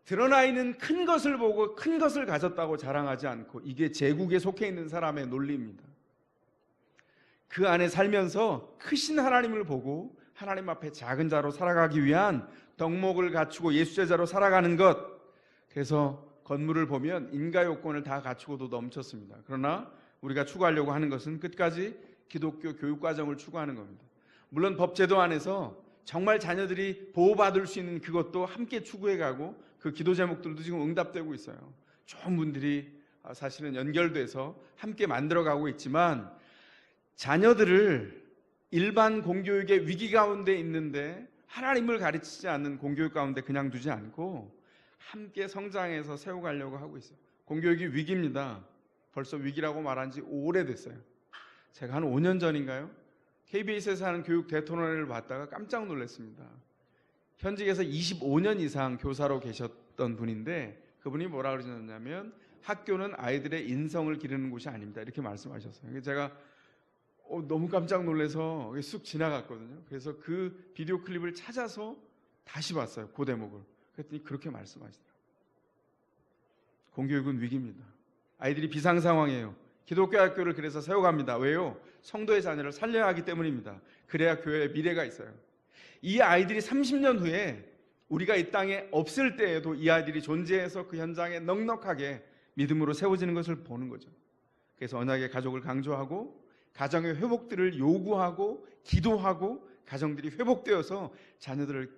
드러나 있는 큰 것을 보고 큰 것을 가졌다고 자랑하지 않고, 이게 제국에 속해 있는 사람의 논리입니다. 그 안에 살면서 크신 하나님을 보고 하나님 앞에 작은 자로 살아가기 위한 덕목을 갖추고 예수 제자로 살아가는 것. 그래서 건물을 보면 인가 요건을 다 갖추고도 넘쳤습니다. 그러나 우리가 추구하려고 하는 것은 끝까지 기독교 교육과정을 추구하는 겁니다. 물론 법제도 안에서 정말 자녀들이 보호받을 수 있는 그것도 함께 추구해가고, 그 기도 제목들도 지금 응답되고 있어요. 좋은 분들이 사실은 연결돼서 함께 만들어가고 있지만, 자녀들을 일반 공교육의 위기 가운데 있는데 하나님을 가르치지 않는 공교육 가운데 그냥 두지 않고 함께 성장해서 세워가려고 하고 있어요. 공교육이 위기입니다. 벌써 위기라고 말한 지 오래됐어요. 제가 한 5년 전인가요? KBS에서 하는 교육 대토론회를 봤다가 깜짝 놀랐습니다. 현직에서 25년 이상 교사로 계셨던 분인데, 그분이 뭐라 그러셨냐면 학교는 아이들의 인성을 기르는 곳이 아닙니다, 이렇게 말씀하셨어요. 제가 너무 깜짝 놀라서 쑥 지나갔거든요. 그래서 그 비디오 클립을 찾아서 다시 봤어요, 그 대목을. 그랬더니 그렇게 말씀하시더라고요. 공교육은 위기입니다. 아이들이 비상 상황이에요. 기독교 학교를 그래서 세워갑니다. 왜요? 성도의 자녀를 살려야 하기 때문입니다. 그래야 교회에 미래가 있어요. 이 아이들이 30년 후에 우리가 이 땅에 없을 때에도 이 아이들이 존재해서 그 현장에 넉넉하게 믿음으로 세워지는 것을 보는 거죠. 그래서 언약의 가족을 강조하고 가정의 회복들을 요구하고 기도하고, 가정들이 회복되어서 자녀들을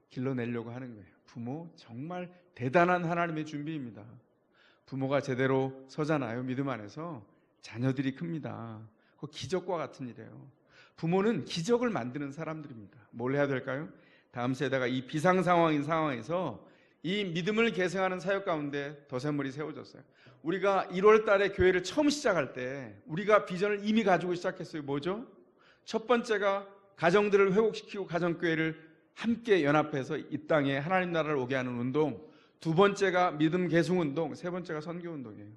길러내려고 하는 거예요. 부모 정말 대단한 하나님의 준비입니다. 부모가 제대로 서잖아요, 믿음 안에서. 자녀들이 큽니다. 그 기적과 같은 일이에요. 부모는 기적을 만드는 사람들입니다. 뭘 해야 될까요? 다음 세대가 이 비상 상황인 상황에서 이 믿음을 계승하는 사역 가운데 덫샘물이 세워졌어요. 우리가 1월 달에 교회를 처음 시작할 때 우리가 비전을 이미 가지고 시작했어요. 뭐죠? 첫 번째가 가정들을 회복시키고 가정교회를 함께 연합해서 이 땅에 하나님 나라를 오게 하는 운동, 두 번째가 믿음 계승 운동, 세 번째가 선교 운동이에요.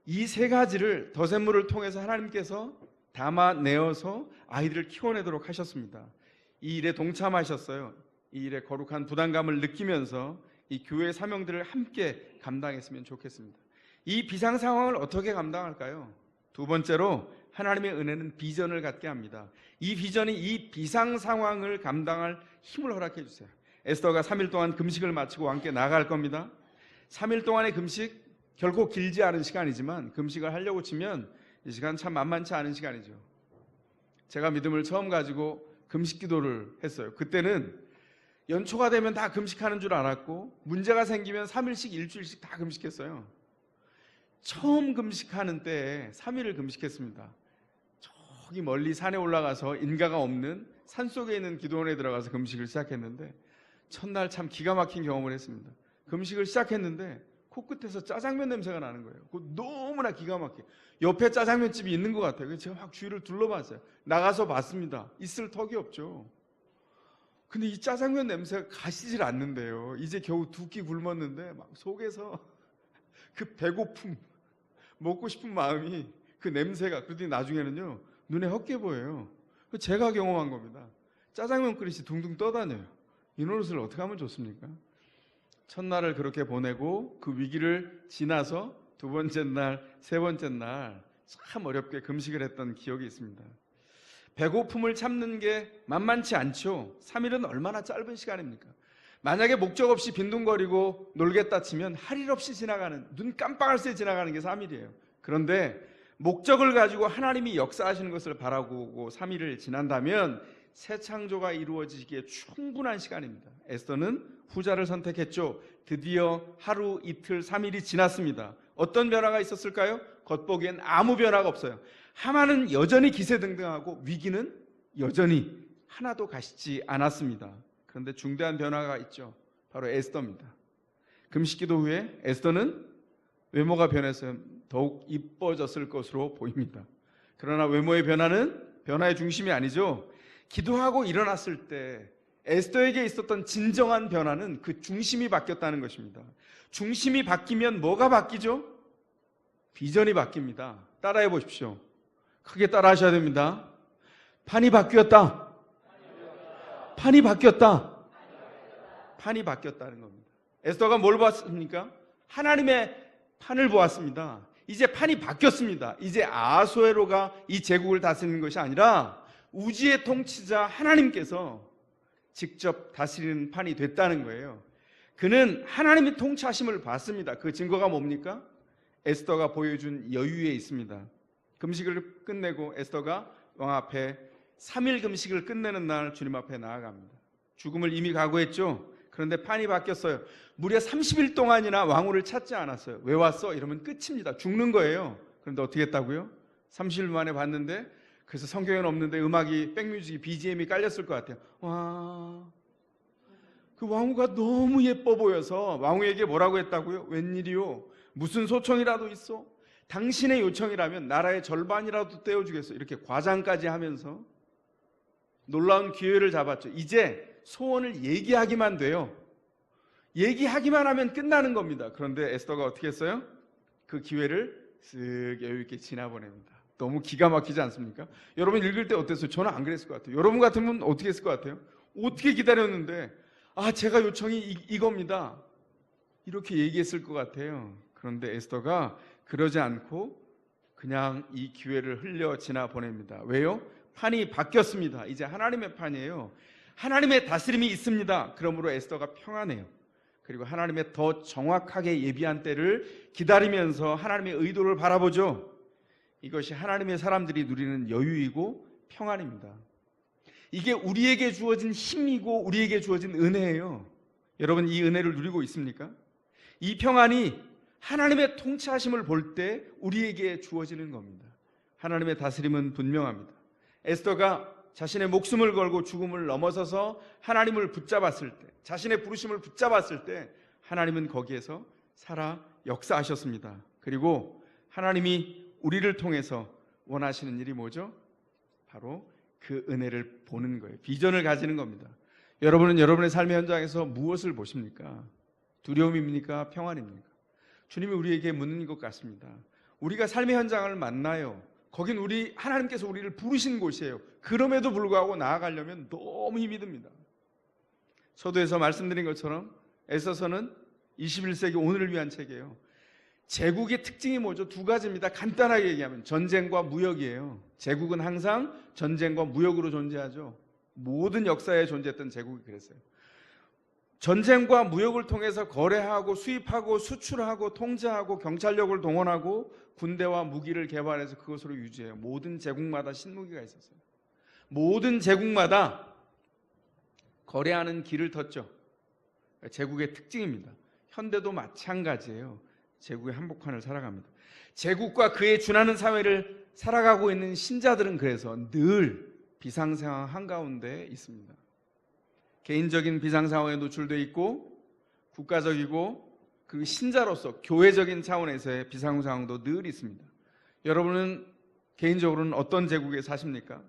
이 세 가지를 덫샘물을 통해서 하나님께서 담아내어서 아이들을 키워내도록 하셨습니다. 이 일에 동참하셨어요. 이 일에 거룩한 부담감을 느끼면서 이 교회의 사명들을 함께 감당했으면 좋겠습니다. 이 비상 상황을 어떻게 감당할까요? 두 번째로 하나님의 은혜는 비전을 갖게 합니다. 이 비전이 이 비상 상황을 감당할 힘을 허락해 주세요. 에스더가 3일 동안 금식을 마치고 왕께 나아갈 겁니다. 3일 동안의 금식 결코 길지 않은 시간이지만, 금식을 하려고 치면 이 시간 참 만만치 않은 시간이죠. 제가 믿음을 처음 가지고 금식 기도를 했어요. 그때는 연초가 되면 다 금식하는 줄 알았고, 문제가 생기면 3일씩 일주일씩 다 금식했어요. 처음 금식하는 때에 3일을 금식했습니다. 저기 멀리 산에 올라가서 인가가 없는 산속에 있는 기도원에 들어가서 금식을 시작했는데, 첫날 참 기가 막힌 경험을 했습니다. 금식을 시작했는데 코끝에서 짜장면 냄새가 나는 거예요. 너무나 기가 막혀. 옆에 짜장면집이 있는 것 같아요. 그래서 제가 막 주위를 둘러봤어요. 나가서 봤습니다. 있을 턱이 없죠. 근데 이 짜장면 냄새가 가시질 않는데요. 이제 겨우 2끼 굶었는데 막 속에서 그 배고픔, 먹고 싶은 마음이, 그 냄새가, 그러더니 나중에는요 눈에 헛게 보여요. 제가 경험한 겁니다. 짜장면 그릇이 둥둥 떠다녀요. 이 노릇을 어떻게 하면 좋습니까? 첫날을 그렇게 보내고 그 위기를 지나서 두 번째 날, 세 번째 날 참 어렵게 금식을 했던 기억이 있습니다. 배고픔을 참는 게 만만치 않죠. 3일은 얼마나 짧은 시간입니까? 만약에 목적 없이 빈둥거리고 놀겠다 치면 할 일 없이 지나가는, 눈 깜빡할 새 지나가는 게 3일이에요. 그런데 목적을 가지고 하나님이 역사하시는 것을 바라고 3일을 지난다면 새 창조가 이루어지기에 충분한 시간입니다. 에스더는 후자를 선택했죠. 드디어 하루, 이틀, 3일이 지났습니다. 어떤 변화가 있었을까요? 겉보기엔 아무 변화가 없어요. 하만은 여전히 기세등등하고 위기는 여전히 하나도 가시지 않았습니다. 그런데 중대한 변화가 있죠. 바로 에스더입니다. 금식기도 후에 에스더는 외모가 변해서 더욱 이뻐졌을 것으로 보입니다. 그러나 외모의 변화는 변화의 중심이 아니죠. 기도하고 일어났을 때 에스더에게 있었던 진정한 변화는 그 중심이 바뀌었다는 것입니다. 중심이 바뀌면 뭐가 바뀌죠? 비전이 바뀝니다. 따라해 보십시오. 크게 따라 하셔야 됩니다. 판이 바뀌었다. 판이 바뀌었다. 판이 바뀌었다는 겁니다. 에스더가 뭘 봤습니까? 하나님의 판을 보았습니다. 이제 판이 바뀌었습니다. 이제 아하수에로가 이 제국을 다스리는 것이 아니라 우주의 통치자 하나님께서 직접 다스리는 판이 됐다는 거예요. 그는 하나님의 통치하심을 봤습니다. 그 증거가 뭡니까? 에스더가 보여준 여유에 있습니다. 금식을 끝내고 에스더가 왕 앞에 3일 금식을 끝내는 날 주님 앞에 나아갑니다. 죽음을 이미 각오했죠. 그런데 판이 바뀌었어요. 무려 30일 동안이나 왕후를 찾지 않았어요. 왜 왔어? 이러면 끝입니다. 죽는 거예요. 그런데 어떻게 했다고요? 30일 만에 봤는데, 그래서 성경에는 없는데 음악이, 백뮤직이, BGM이 깔렸을 것 같아요. 와, 그 왕후가 너무 예뻐 보여서 왕후에게 뭐라고 했다고요? 웬일이요? 무슨 소청이라도 있어? 당신의 요청이라면 나라의 절반이라도 떼어주겠어. 이렇게 과장까지 하면서 놀라운 기회를 잡았죠. 이제 소원을 얘기하기만 돼요. 얘기하기만 하면 끝나는 겁니다. 그런데 에스더가 어떻게 했어요? 그 기회를 쓱 여유 있게 지나보냅니다. 너무 기가 막히지 않습니까? 여러분 읽을 때 어땠어요? 저는 안 그랬을 것 같아요. 여러분 같으면 어떻게 했을 것 같아요? 어떻게 기다렸는데, 아, 제가 요청이 이겁니다, 이렇게 얘기했을 것 같아요. 그런데 에스더가 그러지 않고 그냥 이 기회를 흘려 지나 보냅니다. 왜요? 판이 바뀌었습니다. 이제 하나님의 판이에요. 하나님의 다스림이 있습니다. 그러므로 에스더가 평안해요. 그리고 하나님의 더 정확하게 예비한 때를 기다리면서 하나님의 의도를 바라보죠. 이것이 하나님의 사람들이 누리는 여유이고 평안입니다. 이게 우리에게 주어진 힘이고 우리에게 주어진 은혜예요. 여러분, 이 은혜를 누리고 있습니까? 이 평안이 하나님의 통치하심을 볼 때 우리에게 주어지는 겁니다. 하나님의 다스림은 분명합니다. 에스더가 자신의 목숨을 걸고 죽음을 넘어서서 하나님을 붙잡았을 때, 자신의 부르심을 붙잡았을 때 하나님은 거기에서 살아 역사하셨습니다. 그리고 하나님이 우리를 통해서 원하시는 일이 뭐죠? 바로 그 은혜를 보는 거예요. 비전을 가지는 겁니다. 여러분은 여러분의 삶의 현장에서 무엇을 보십니까? 두려움입니까? 평안입니까? 주님이 우리에게 묻는 것 같습니다. 우리가 삶의 현장을 만나요. 거긴 하나님께서 우리를 부르신 곳이에요. 그럼에도 불구하고 나아가려면 너무 힘이 듭니다. 서두에서 말씀드린 것처럼 에스더서는 21세기 오늘을 위한 책이에요. 제국의 특징이 뭐죠? 두 가지입니다. 간단하게 얘기하면 전쟁과 무역이에요. 제국은 항상 전쟁과 무역으로 존재하죠. 모든 역사에 존재했던 제국이 그랬어요. 전쟁과 무역을 통해서 거래하고 수입하고 수출하고 통제하고 경찰력을 동원하고 군대와 무기를 개발해서 그것으로 유지해요. 모든 제국마다 신무기가 있었어요. 모든 제국마다 거래하는 길을 텄죠. 제국의 특징입니다. 현대도 마찬가지예요. 제국의 한복판을 살아갑니다. 제국과 그에 준하는 사회를 살아가고 있는 신자들은 그래서 늘 비상상황 한가운데 있습니다. 개인적인 비상상황에 노출되어 있고 국가적이고 그 신자로서 교회적인 차원에서의 비상상황도 늘 있습니다. 여러분은 개인적으로는 어떤 제국에 사십니까?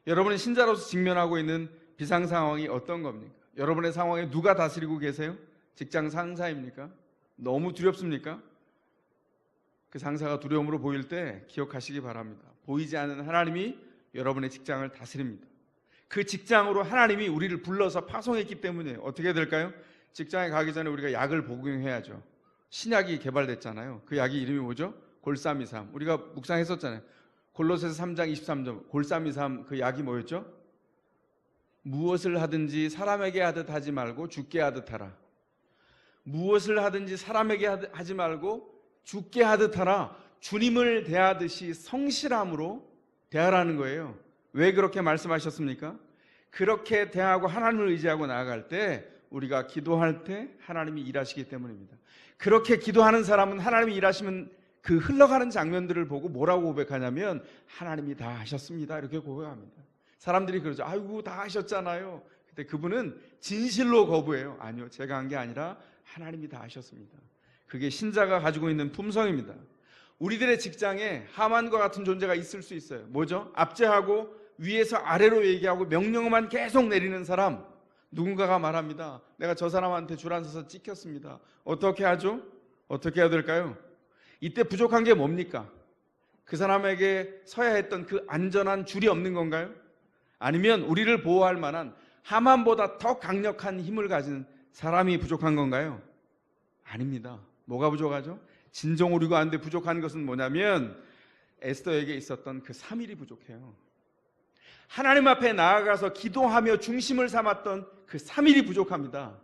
여러분은 신자로서 직면하고 있는 비상상황이 어떤 겁니까? 여러분의 상황에 누가 다스리고 계세요? 직장 상사입니까? 너무 두렵습니까? 그 상사가 두려움으로 보일 때 기억하시기 바랍니다. 보이지 않는 하나님이 여러분의 직장을 다스립니다. 그 직장으로 하나님이 우리를 불러서 파송했기 때문에 어떻게 될까요? 직장에 가기 전에 우리가 약을 복용해야죠. 신약이 개발됐잖아요. 그 약이 이름이 뭐죠? 골사미삼. 우리가 묵상했었잖아요. 골로새서 3장 23절 골323 그 약이 뭐였죠? 무엇을 하든지 사람에게 하듯 하지 말고 주께 하듯 하라. 무엇을 하든지 사람에게 하지 말고 주께 하듯 하라. 주님을 대하듯이 성실함으로 대하라는 거예요. 왜 그렇게 말씀하셨습니까? 그렇게 대하고 하나님을 의지하고 나아갈 때 우리가 기도할 때 하나님이 일하시기 때문입니다. 그렇게 기도하는 사람은 하나님이 일하시면 그 흘러가는 장면들을 보고 뭐라고 고백하냐면 하나님이 다 하셨습니다 이렇게 고백합니다. 사람들이 그러죠. 아이고 다 하셨잖아요. 근데 그분은 진실로 거부해요. 아니요, 제가 한 게 아니라 하나님이 다 하셨습니다. 그게 신자가 가지고 있는 품성입니다. 우리들의 직장에 하만과 같은 존재가 있을 수 있어요. 뭐죠? 압제하고 위에서 아래로 얘기하고 명령만 계속 내리는 사람. 누군가가 말합니다. 내가 저 사람한테 줄 안 서서 찍혔습니다. 어떻게 하죠? 어떻게 해야 될까요? 이때 부족한 게 뭡니까? 그 사람에게 서야 했던 그 안전한 줄이 없는 건가요? 아니면 우리를 보호할 만한 하만보다 더 강력한 힘을 가진 사람이 부족한 건가요? 아닙니다. 뭐가 부족하죠? 진정 우리가 하는데 부족한 것은 뭐냐면 에스더에게 있었던 그 3일이 부족해요. 하나님 앞에 나아가서 기도하며 중심을 삼았던 그 3일이 부족합니다.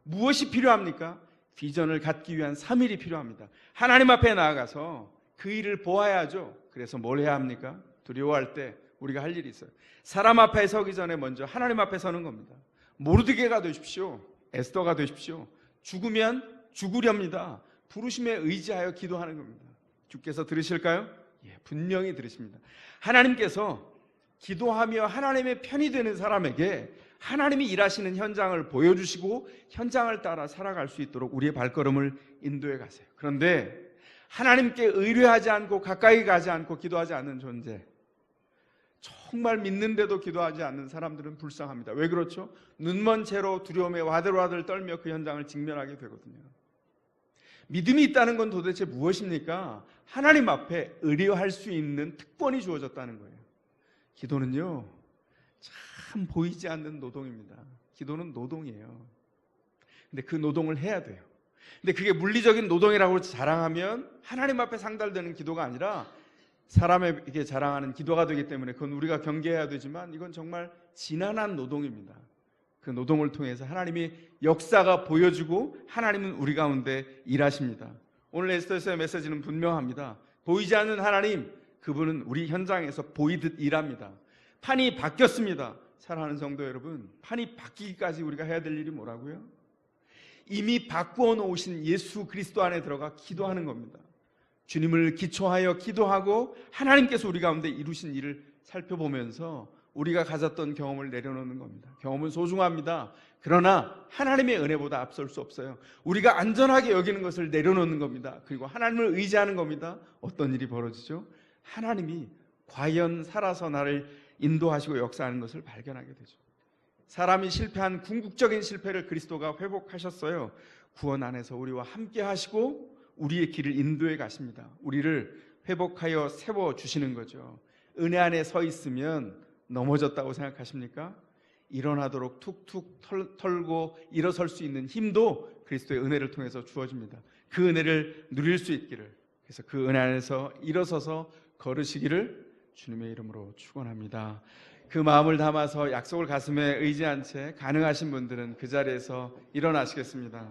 무엇이 필요합니까? 비전을 갖기 위한 3일이 필요합니다. 하나님 앞에 나아가서 그 일을 보아야죠. 그래서 뭘 해야 합니까? 두려워할 때 우리가 할 일이 있어요. 사람 앞에 서기 전에 먼저 하나님 앞에 서는 겁니다. 모르드게가 되십시오. 에스더가 되십시오. 죽으면 죽으렵니다. 부르심에 의지하여 기도하는 겁니다. 주께서 들으실까요? 예, 분명히 들으십니다. 하나님께서 기도하며 하나님의 편이 되는 사람에게 하나님이 일하시는 현장을 보여주시고 현장을 따라 살아갈 수 있도록 우리의 발걸음을 인도해 가세요. 그런데 하나님께 의뢰하지 않고 가까이 가지 않고 기도하지 않는 존재, 정말 믿는데도 기도하지 않는 사람들은 불쌍합니다. 왜 그렇죠? 눈먼 채로 두려움에 와들와들 떨며 그 현장을 직면하게 되거든요. 믿음이 있다는 건 도대체 무엇입니까? 하나님 앞에 의뢰할 수 있는 특권이 주어졌다는 거예요. 기도는요, 참 보이지 않는 노동입니다. 기도는 노동이에요. 근데 그 노동을 해야 돼요. 근데 그게 물리적인 노동이라고 자랑하면 하나님 앞에 상달되는 기도가 아니라 사람에게 자랑하는 기도가 되기 때문에 그건 우리가 경계해야 되지만 이건 정말 지난한 노동입니다. 그 노동을 통해서 하나님이 역사가 보여주고 하나님은 우리 가운데 일하십니다. 오늘 에스더서의 메시지는 분명합니다. 보이지 않는 하나님, 그분은 우리 현장에서 보이듯 일합니다. 판이 바뀌었습니다. 사랑하는 성도 여러분, 판이 바뀌기까지 우리가 해야 될 일이 뭐라고요? 이미 바꾸어 놓으신 예수 그리스도 안에 들어가 기도하는 겁니다. 주님을 기초하여 기도하고 하나님께서 우리 가운데 이루신 일을 살펴보면서 우리가 가졌던 경험을 내려놓는 겁니다. 경험은 소중합니다. 그러나 하나님의 은혜보다 앞설 수 없어요. 우리가 안전하게 여기는 것을 내려놓는 겁니다. 그리고 하나님을 의지하는 겁니다. 어떤 일이 벌어지죠? 하나님이 과연 살아서 나를 인도하시고 역사하는 것을 발견하게 되죠. 사람이 실패한 궁극적인 실패를 그리스도가 회복하셨어요. 구원 안에서 우리와 함께 하시고 우리의 길을 인도해 가십니다. 우리를 회복하여 세워주시는 거죠. 은혜 안에 서 있으면 넘어졌다고 생각하십니까? 일어나도록 툭툭 털고 일어설 수 있는 힘도 그리스도의 은혜를 통해서 주어집니다. 그 은혜를 누릴 수 있기를, 그래서 그 은혜 안에서 일어서서 걸으시기를 주님의 이름으로 축원합니다. 그 마음을 담아서 약속을 가슴에 의지한 채 가능하신 분들은 그 자리에서 일어나시겠습니다.